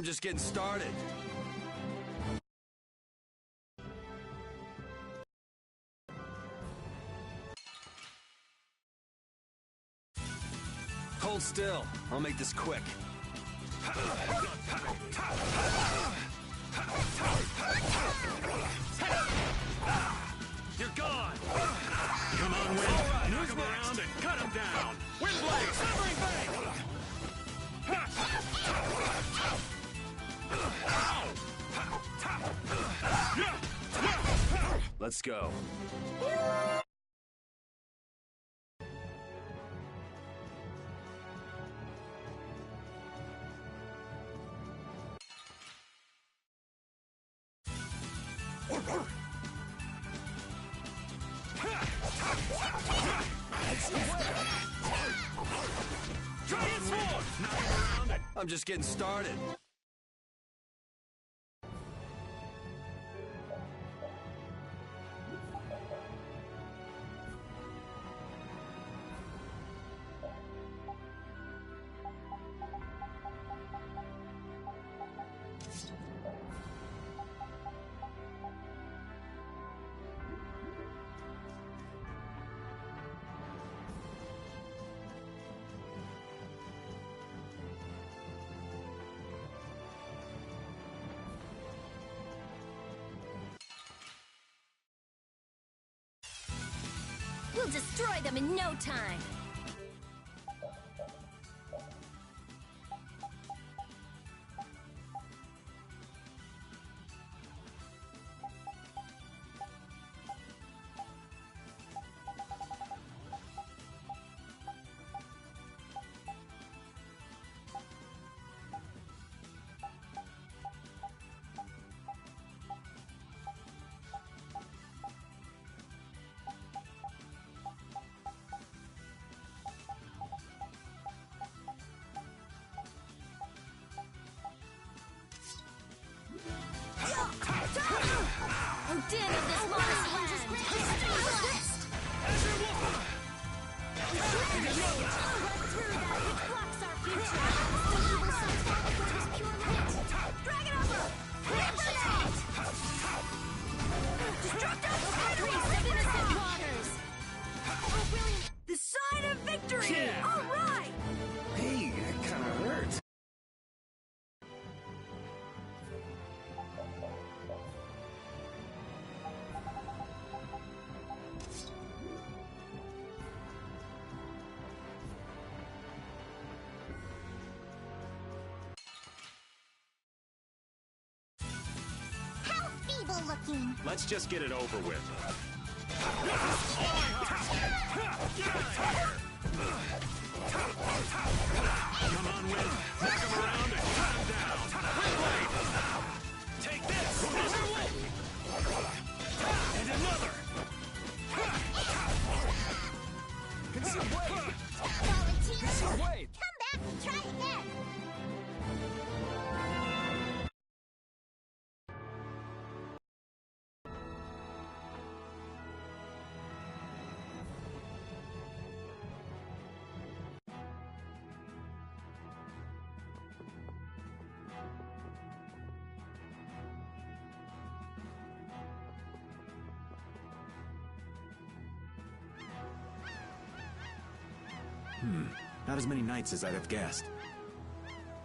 I'm just getting started. Hold still. I'll make this quick. You're gone! Come on, Wind. Right, knock him around and cut him down! Windblade! Severing Blade! Let's go. I'm just getting started. We'll destroy them in no time! Din of this lost land! Blocks our future! Dragon over! Destructive batteries of innocent waters! Oh, brilliant! The sign of victory! Yeah. All right! Hey, that kind of hurt. Looking. Let's just get it over with. Come on, Wind. Knock him around and cut him down. Windblade! Take this! And another! Consume blade! Volunteers! Consume blade! Come back and try again! Not as many knights as I'd have guessed.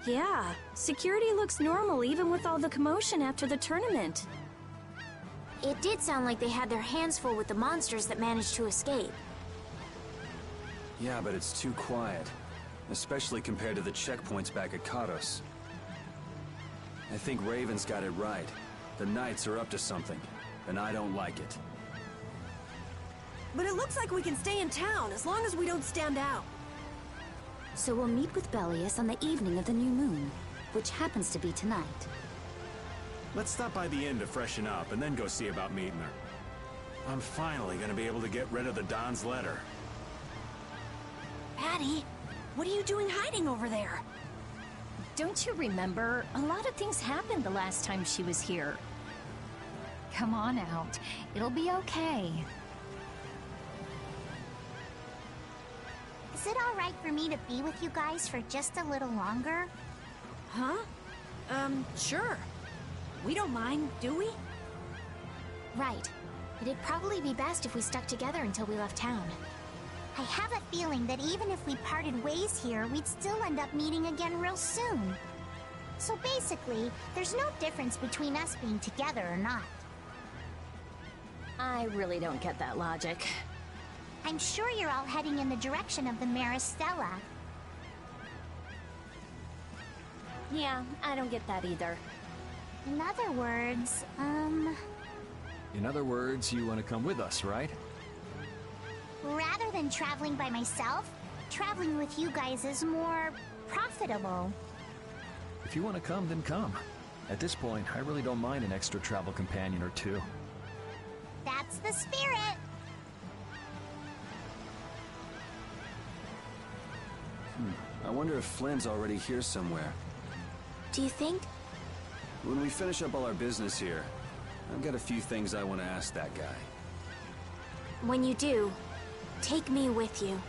Yeah, security looks normal even with all the commotion after the tournament. It did sound like they had their hands full with the monsters that managed to escape. Yeah, but it's too quiet. Especially compared to the checkpoints back at Katos. I think Raven's got it right. The Knights are up to something, and I don't like it. But it looks like we can stay in town as long as we don't stand out. So we'll meet with Bellius on the evening of the new moon, which happens to be tonight. Let's stop by the inn to freshen up and then go see about meeting her. I'm finally gonna be able to get rid of the Don's letter. Patty, what are you doing hiding over there? Don't you remember? A lot of things happened the last time she was here. Come on out. It'll be okay. Is it all right for me to be with you guys for just a little longer? Huh? Sure. We don't mind, do we? Right. It'd probably be best if we stuck together until we left town. I have a feeling that even if we parted ways here, we'd still end up meeting again real soon. So basically, there's no difference between us being together or not. I really don't get that logic. I'm sure you're all heading in the direction of the Maristella. Yeah, I don't get that either. In other words, In other words, you want to come with us, right? rather than traveling by myself, traveling with you guys is more profitable. If you want to come, then come. At this point, I really don't mind an extra travel companion or two. That's the spirit. I wonder if Flynn's already here somewhere. Do you think? When we finish up all our business here, I've got a few things I want to ask that guy. When you do, take me with you.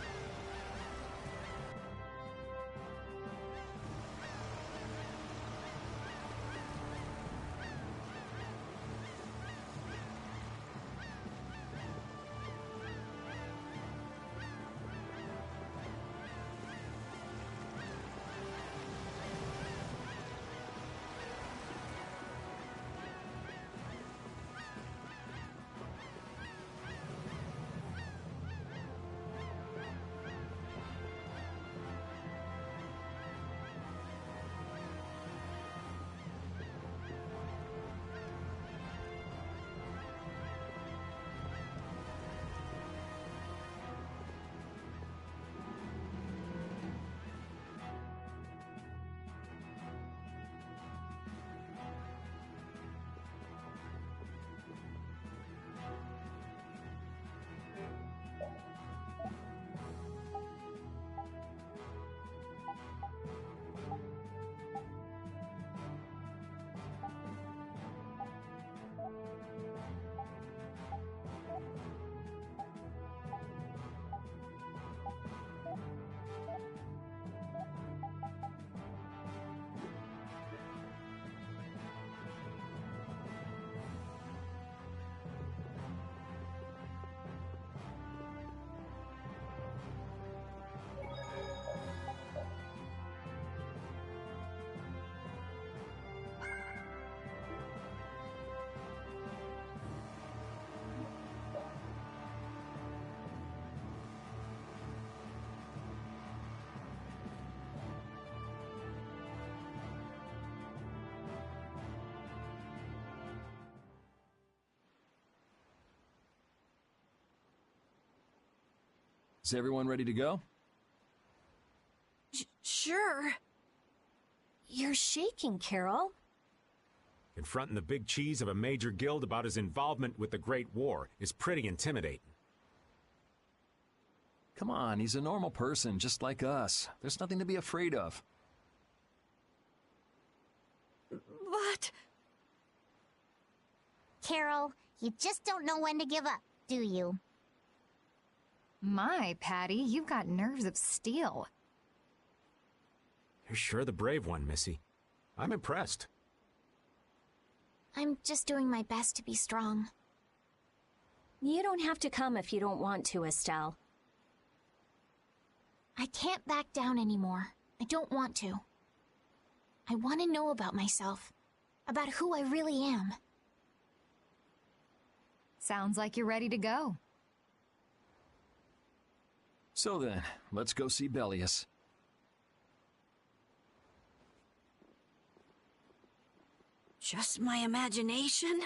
Is everyone ready to go? Sure. You're shaking, Carol. Confronting the big cheese of a major guild about his involvement with the Great War is pretty intimidating. Come on, he's a normal person, just like us. There's nothing to be afraid of. But... Carol, you just don't know when to give up, do you? My, Patty, you've got nerves of steel. You're sure the brave one, Missy. I'm impressed. I'm just doing my best to be strong. You don't have to come if you don't want to, Estelle. I can't back down anymore. I don't want to. I want to know about myself. About who I really am. Sounds like you're ready to go. So then, let's go see Bellius. just my imagination?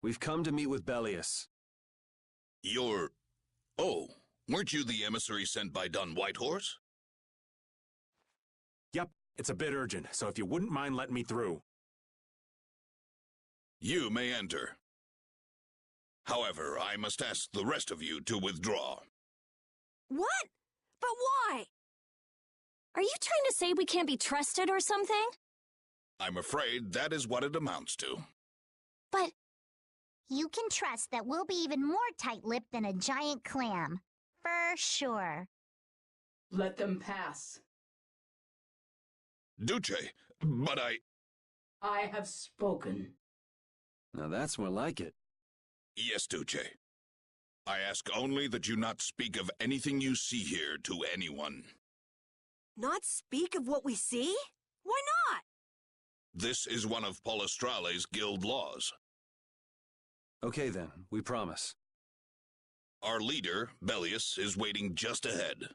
We've come to meet with Bellius. You're... Oh, weren't you the emissary sent by Don Whitehorse? Yep, it's a bit urgent, so if you wouldn't mind letting me through. You may enter. However, I must ask the rest of you to withdraw. What? But why? Are you trying to say we can't be trusted or something? I'm afraid that is what it amounts to. But you can trust that we'll be even more tight-lipped than a giant clam. For sure. Let them pass. Duce, but I have spoken. Now that's more like it. Yes, Duce. I ask only that you not speak of anything you see here to anyone. Not speak of what we see? Why not? This is one of Palestrale's guild laws. Okay then, we promise. Our leader, Bellius, is waiting just ahead.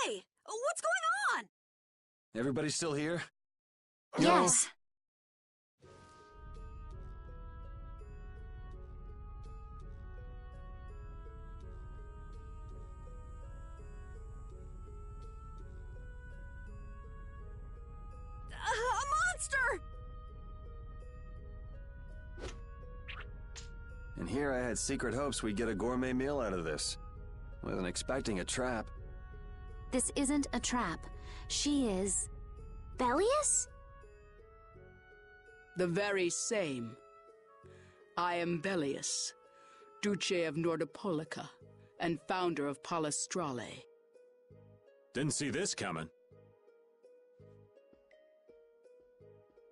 Hey! What's going on? Everybody still here? Yes. A monster! And here I had secret hopes we'd get a gourmet meal out of this. Wasn't expecting a trap. This isn't a trap. She is... Bellius? The very same. I am Bellius, Duce of Nordopolica, and founder of Palestrale. Didn't see this coming.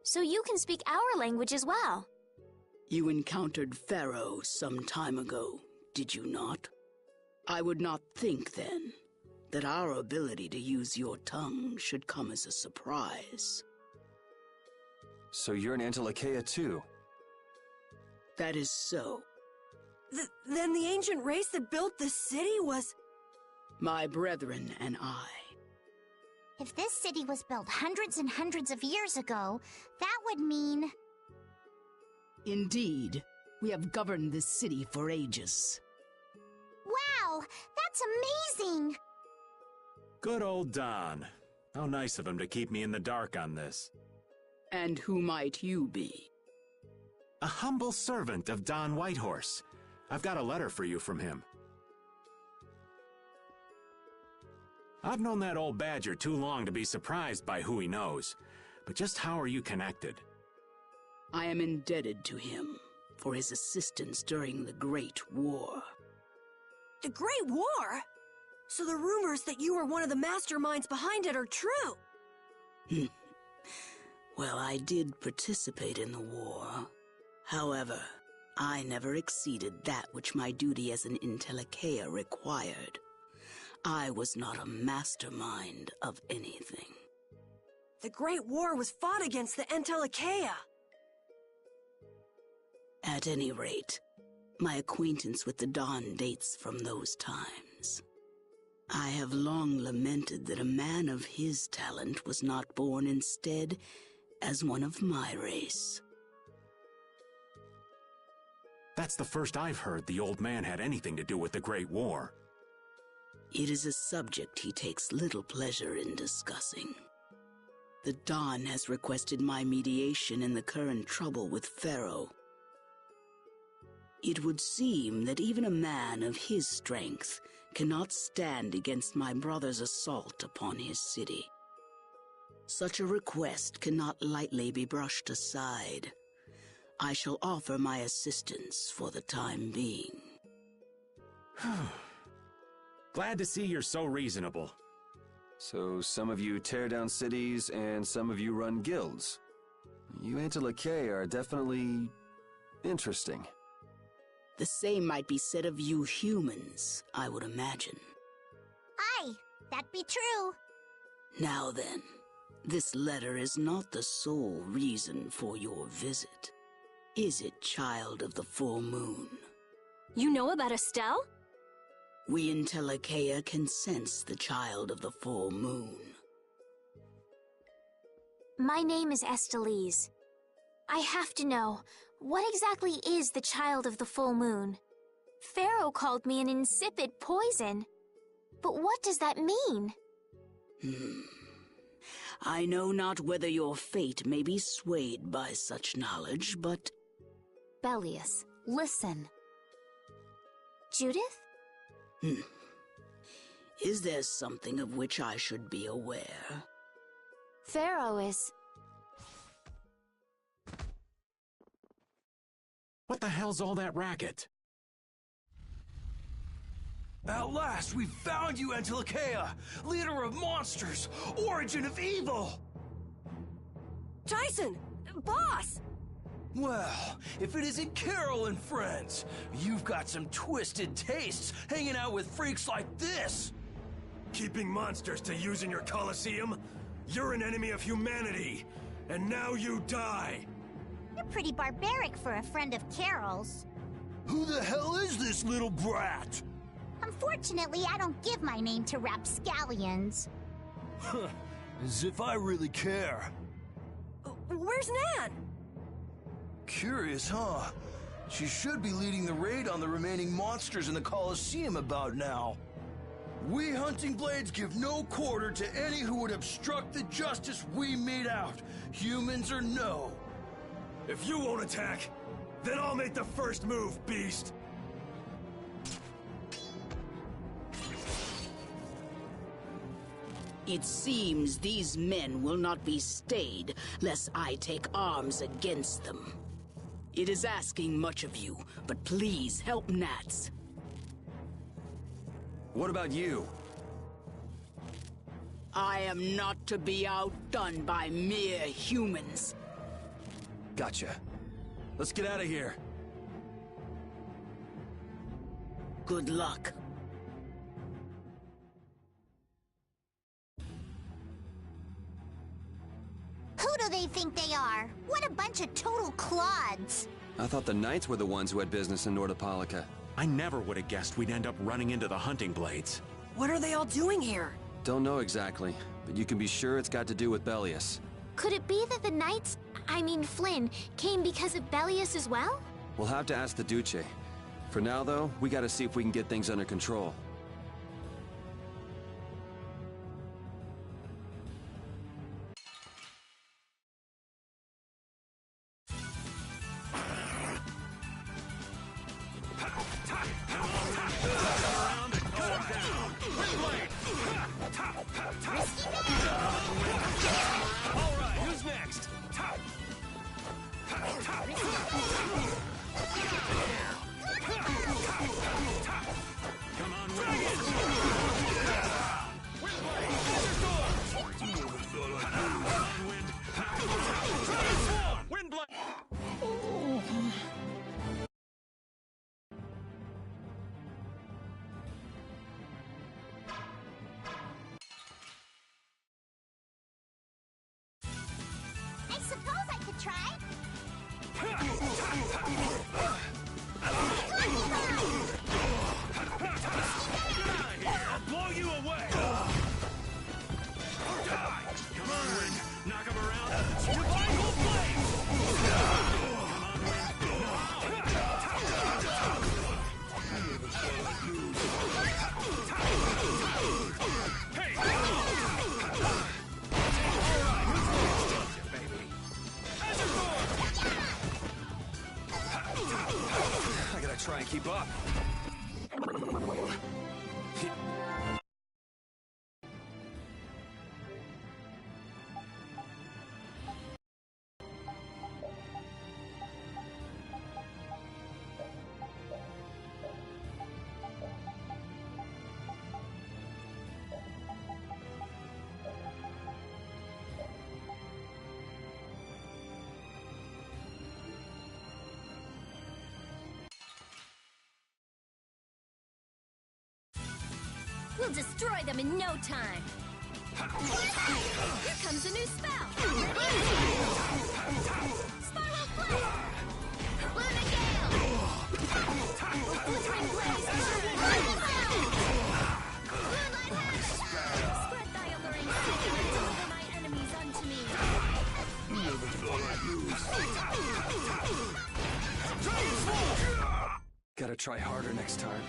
So you can speak our language as well. You encountered Pharaoh some time ago, did you not? I would not think then that our ability to use your tongue should come as a surprise. So you're an Antilocheia too? That is so. Then the ancient race that built this city was... My brethren and I. If this city was built hundreds and hundreds of years ago, that would mean... Indeed, we have governed this city for ages. Wow, that's amazing! Good old Don. How nice of him to keep me in the dark on this. And who might you be? A humble servant of Don Whitehorse. I've got a letter for you from him. I've known that old badger too long to be surprised by who he knows. But just how are you connected? I am indebted to him for his assistance during the Great War. The Great War? So the rumors that you were one of the masterminds behind it are true? Well, I did participate in the war. However, I never exceeded that which my duty as an Antilocheia required. I was not a mastermind of anything. The Great War was fought against the Antilocheia. At any rate, my acquaintance with the Don dates from those times. I have long lamented that a man of his talent was not born instead as one of my race. That's the first I've heard the old man had anything to do with the Great War. It is a subject he takes little pleasure in discussing. The Don has requested my mediation in the current trouble with Pharaoh. It would seem that even a man of his strength cannot stand against my brother's assault upon his city. Such a request cannot lightly be brushed aside. I shall offer my assistance for the time being. Glad to see you're so reasonable. So some of you tear down cities and some of you run guilds. You Antilochae are definitely interesting. The same might be said of you humans, I would imagine. Aye, that be true. Now then, this letter is not the sole reason for your visit. Is it, child of the full moon? You know about Estelle? We in Telekea can sense the child of the full moon. My name is Estelise. I have to know, what exactly is the child of the full moon? Pharaoh called me an insipid poison. But what does that mean? I know not whether your fate may be swayed by such knowledge, but... Bellius, listen. Judith? Is there something of which I should be aware? Pharaoh is... What the hell's all that racket? At last, we found you, Antilochae! Leader of monsters! Origin of evil! Tyson! Boss! Well, if it isn't Carol and friends, you've got some twisted tastes hanging out with freaks like this! Keeping monsters to use in your Colosseum? You're an enemy of humanity, and now you die! You're pretty barbaric for a friend of Carol's. Who the hell is this little brat? Unfortunately, I don't give my name to rapscallions. As if I really care. Where's Nan? Curious, huh? She should be leading the raid on the remaining monsters in the Colosseum about now. We Hunting Blades give no quarter to any who would obstruct the justice we mete out, humans or no. If you won't attack, then I'll make the first move, beast! It seems these men will not be stayed, lest I take arms against them. It is asking much of you, but please help Nats. What about you? I am not to be outdone by mere humans. Gotcha. Let's get out of here. Good luck. Who do they think they are? What a bunch of total clods! I thought the Knights were the ones who had business in Nordopolica. I never would have guessed we'd end up running into the Hunting Blades. What are they all doing here? Don't know exactly, but you can be sure it's got to do with Bellius. Could it be that the Knights, I mean Flynn, came because of Bellius as well? We'll have to ask the Duce. For now, though, we gotta see if we can get things under control. Alright, who's next? Come on, Wind! I suppose I could try. I'll blow you away! Or die! Come on, Wind! Knock him around! Revival Flame! I gotta try and keep up. We'll destroy them in no time. Here comes a new spell. Spiral Flame! Luna Gale! Flickering Blaze! Moonlight Havoc! Spread thy alluring flame and deliver my enemies unto me. Never thought I'd lose. Gotta try harder next time.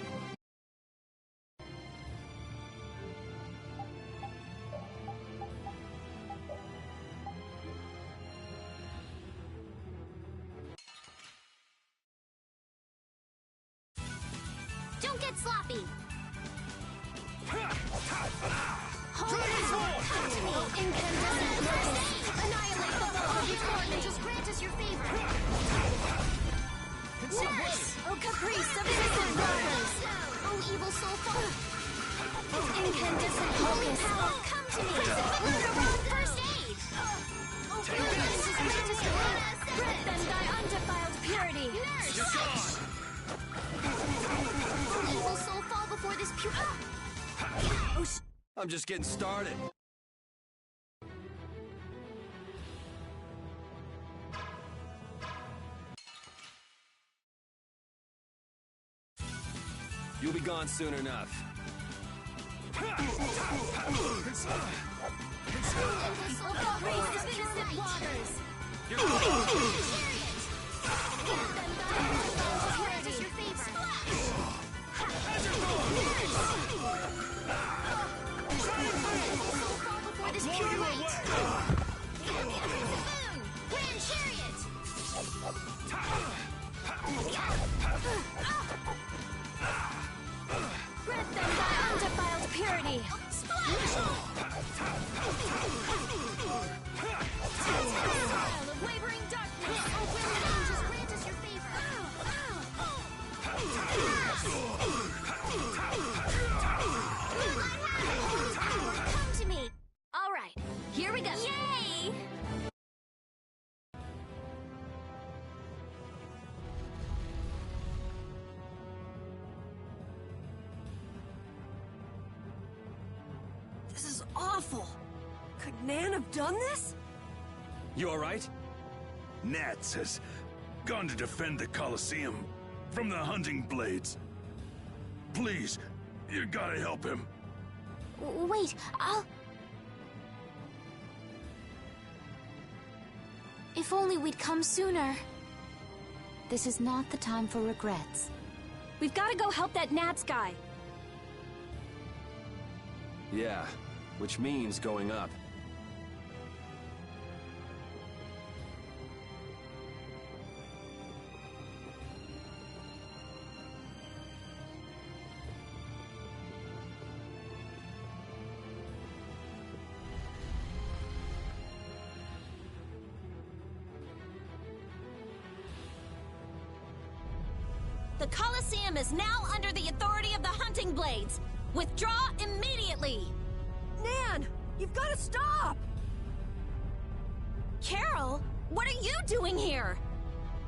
Don't get sloppy. Incandescent locust! Annihilate the foe of your torment! Just grant us your favor. Nurse! Oh, caprice of innocent robbers! Oh, evil soul fall. Incandescent locust! Come to me. First aid. Just grant us your favor. Grant them thy undefiled purity! Nurse. You're gone! Oh, evil soul fall before this pure. I'm just getting started. You'll be gone soon enough. You're gone! Grant them thy undefiled purity! Isle of wavering darkness! Just grant us your favor. Come to me. All right, here we go! Yay! This is awful. Could Nan have done this? You alright? Nats has gone to defend the Colosseum from the hunting blades. Please, you gotta help him. Wait, If only we'd come sooner. This is not the time for regrets. We've got to go help that Nats guy. Yeah, which means going up. The Colosseum is now under the authority of the Hunting Blades. Withdraw immediately! Nan, you've got to stop! Carol, what are you doing here?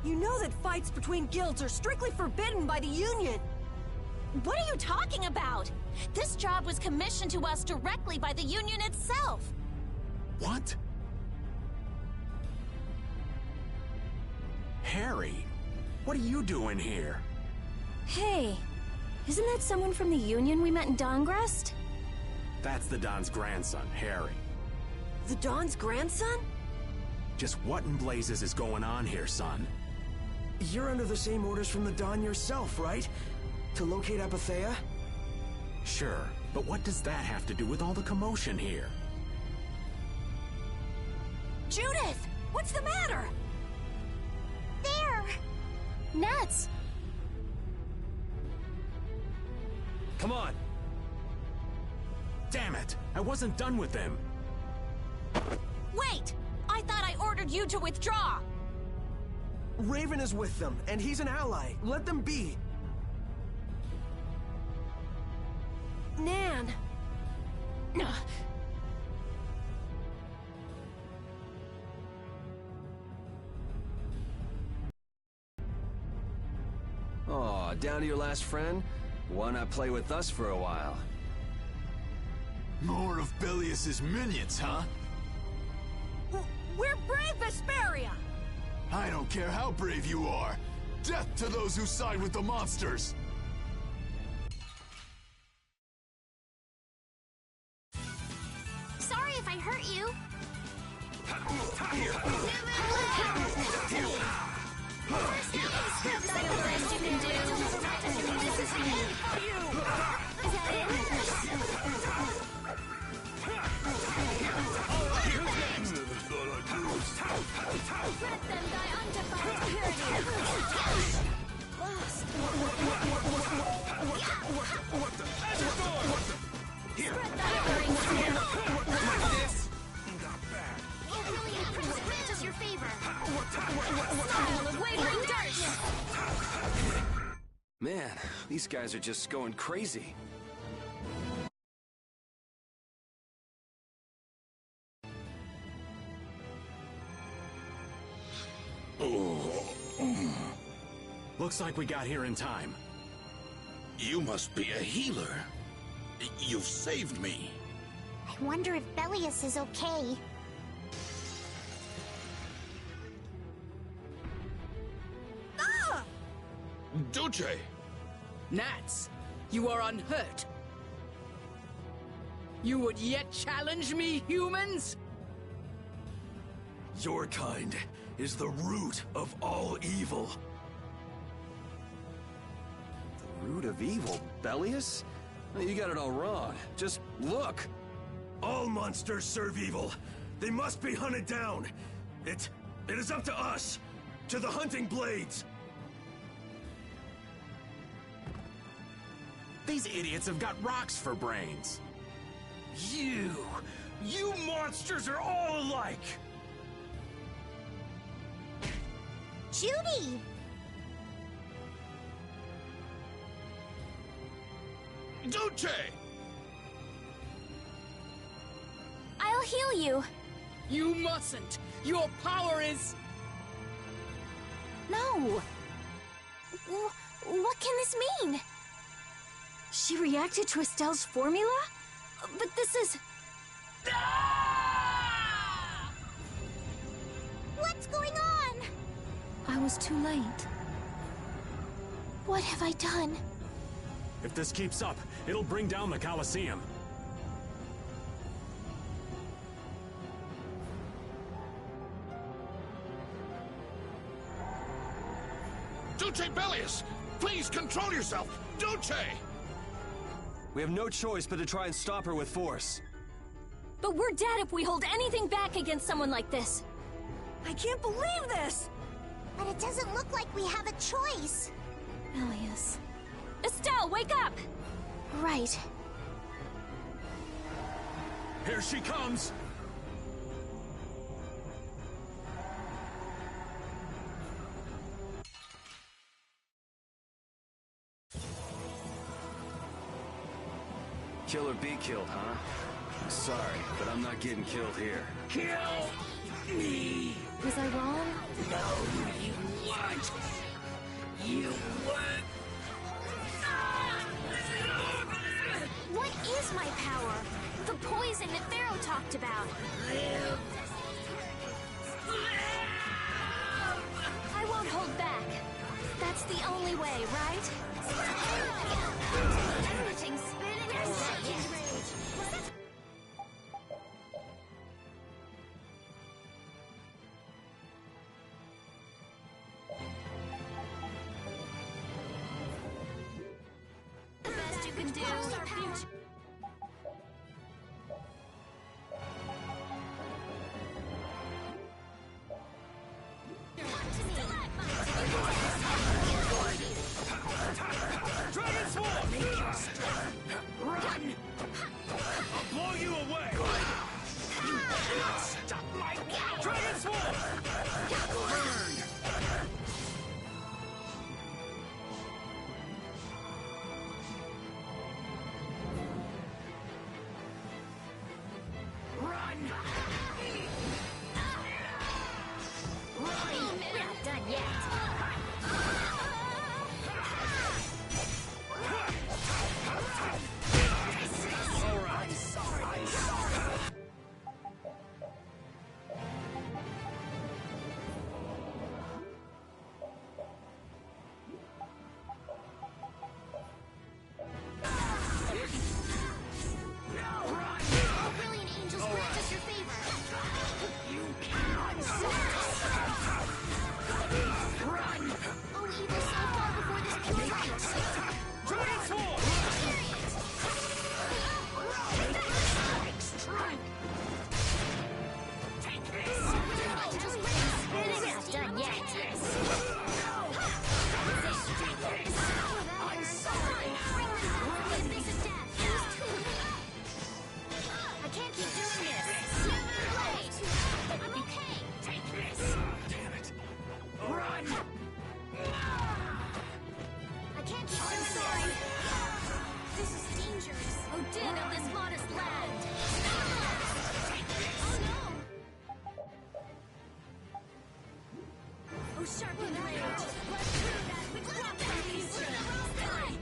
You know that fights between guilds are strictly forbidden by the Union. What are you talking about? This job was commissioned to us directly by the Union itself. What? Harry, what are you doing here? Hey, isn't that someone from the Union we met in Dongrest? That's the Don's grandson, Harry. The Don's grandson? Just what in blazes is going on here, son? You're under the same orders from the Don yourself, right? To locate Apathea? Sure, but what does that have to do with all the commotion here? Judith! What's the matter? There! Nats! Come on! Damn it! I wasn't done with them! Wait! I thought I ordered you to withdraw! Raven is with them, and he's an ally. Let them be. Nan! Aw, down to your last friend? Why not play with us for a while? More of Belius's minions, huh? We're brave Vesperia! I don't care how brave you are. Death to those who side with the monsters! Sorry if I hurt you. Let them die undefined tyranny! Lost! Spread that like this! It really improves. Grant us your favor. Smile of wavering darts! Man, these guys are just going crazy. Looks like we got here in time. You must be a healer. You've saved me. I wonder if Belius is okay. Ah! Duce! Gnats, you are unhurt. You would yet challenge me, humans? Your kind is the root of all evil. The root of evil, Belius? You got it all wrong. Just look. All monsters serve evil. They must be hunted down. It is up to us. To the hunting blades. These idiots have got rocks for brains. You monsters are all alike. Judy! Duce! I'll heal you. You mustn't. Your power is... No. What can this mean? She reacted to Estelle's formula? But this is... What's going on? I was too late. What have I done? If this keeps up, it'll bring down the Colosseum. Duce Belius! Please control yourself! Duce! We have no choice but to try and stop her with force. But we're dead if we hold anything back against someone like this. I can't believe this! But it doesn't look like we have a choice. Belius. Estelle, wake up! Right. Here she comes! Kill or be killed, huh? I'm sorry, but I'm not getting killed here. Kill me! Was I wrong? No, you weren't! You weren't! What is my power? The poison that Pharaoh talked about. I won't hold back. That's the only way, right? Everything's spinning and raging rage. The best you can do. Dragon Swarm! Run! I'll blow you away! Stop my cow! Dragon Swarm! Burn! Odin of this modest land! Oh no! Oh, sharpen rage! Let's do that! We dropped that piece for the wrong time!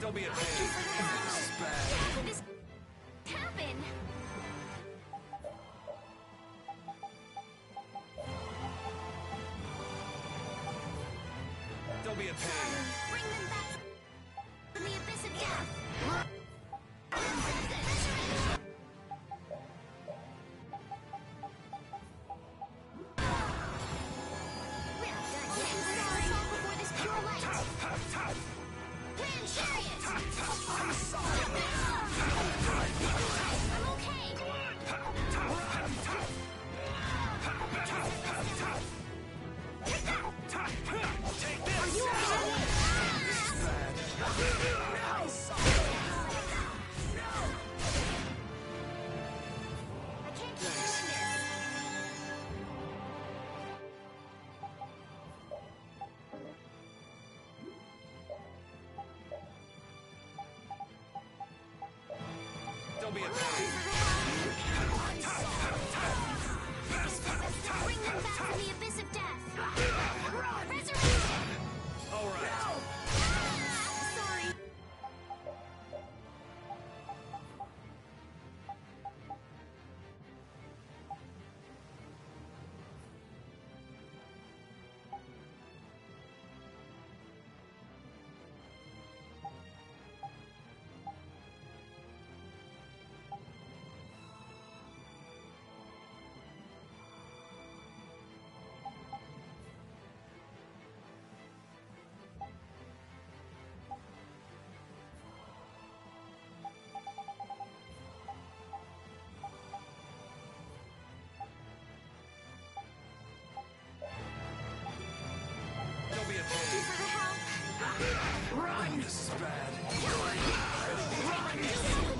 Don't be a pain. How could this happen? Don't be a pain. Bring them back from the abyss of death. We're not done yet. Sorry. Before this pure light. Wind chariot. I'm sorry. I'm okay. Take this! Are you okay? I can't keep doing this. Don't be a pain. Bring them back from the abyss of death. Resurrection. All right. Sorry. Don't be a pain. For the help. Run! This is bad. Run!